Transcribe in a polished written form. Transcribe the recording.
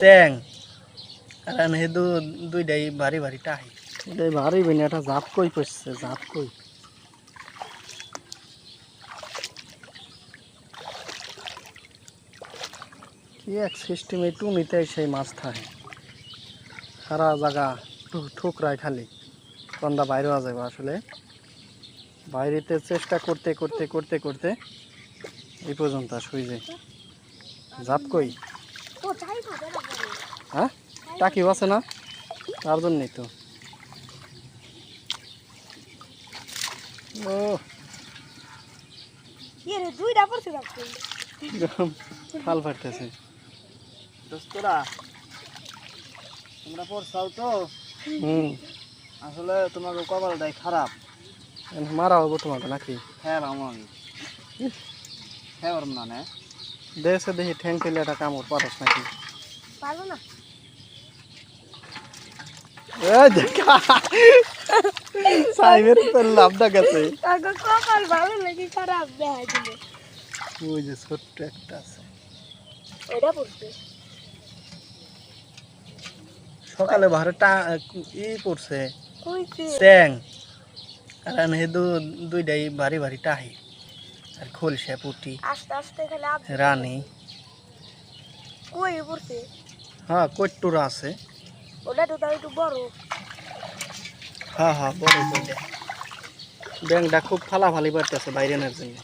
ট্যাং কারণ হে দুইটাই ভারী ভারী টাহি এটাই ভারী বেনে একটা জাপ কই পড়ছে জাপ কই কি এক সিস্টেমে টুমিতে সেই মাছ থাকে সারা জায়গা ঠুকরায় খালি কন্দা বাইরে যাবে আসলে বাইরেতে চেষ্টা করতে করতে করতে করতে এই পর্যন্ত শুই যায় জাপ কই হ্যাঁ টাকিও আছে না তার জন্যই তো ও ফাল ফাটতেছে দোস্তরা তোমরা পড়ছাও তো আসলে তোমাকে কপালটাই খারাপ মারা হবো তোমাকে নাকি হ্যাঁ আমার হ্যাঁ ওর না দেশে দেখি ঠ্যাং পেলে একটা কামড় পারস নাকি পারবো না সাইবের তো লাভটা গেছে কপাল ভালো নাকি খারাপ দেখা দিল ওই যে ছোট্ট একটা আছে এটা পড়ছে সকালে ভারটা ই পড়ছে কইছে ট্যাং কারণ হে দুইটাই ভারী ভারী টাহি আর খোলসা পুটি আস্তে আস্তে খালি রানী কই পড়ছে হ্যাঁ কট্টুরা আছে ওটা তো তাও একটু বড় হ্যাঁ হ্যাঁ বড় বড় ব্যাংকটা খুব ফালাফালি বাড়তেছে বাইরে নেওয়ার জন্য